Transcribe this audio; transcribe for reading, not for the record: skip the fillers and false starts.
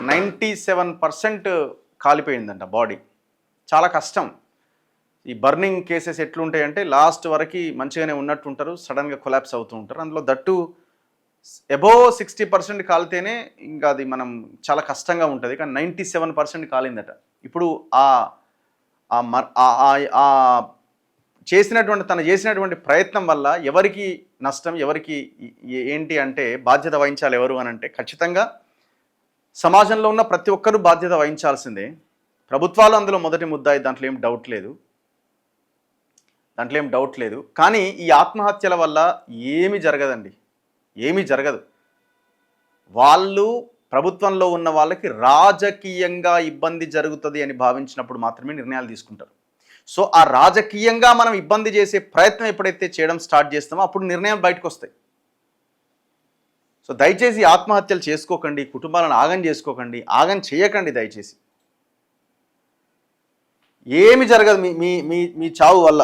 97% కాలిపోయిందంట body. చాలా కష్టం. ఈ బర్నింగ్ కేసెస్ ఎట్లుంటాయంటే లాస్ట్ వరకు మంచిగానే ఉన్నట్టు ఉంటారు, సడన్గా కొలాప్స్ అవుతూ ఉంటారు. అందులో దట్టు అబోవ్ 60% కాలితేనే ఇంకా అది మనం చాలా కష్టంగా ఉంటుంది. కానీ 97% కాలిందట. ఇప్పుడు తను చేసినటువంటి ప్రయత్నం వల్ల ఎవరికి నష్టం, ఎవరికి ఏంటి అంటే బాధ్యత వహించాలి ఎవరు అని అంటే ఖచ్చితంగా సమాజంలో ఉన్న ప్రతి ఒక్కరూ బాధ్యత వహించాల్సిందే. ప్రభుత్వాలు అందులో మొదటి ముద్దాయి, దాంట్లో ఏం డౌట్ లేదు. కానీ ఈ ఆత్మహత్యల వల్ల ఏమీ జరగదండి, ఏమీ జరగదు. వాళ్ళు ప్రభుత్వంలో ఉన్న వాళ్ళకి రాజకీయంగా ఇబ్బంది జరుగుతుంది అని భావించినప్పుడు మాత్రమే నిర్ణయాలు తీసుకుంటారు. సో ఆ రాజకీయంగా మనం ఇబ్బంది చేసే ప్రయత్నం ఎప్పుడైతే చేయడం స్టార్ట్ చేస్తామో అప్పుడు నిర్ణయాలు బయటకు వస్తాయి. సో దయచేసి ఆత్మహత్యలు చేసుకోకండి, కుటుంబాలను ఆగం చేయకండి. దయచేసి ఏమి జరగదు మీ చావు వల్ల.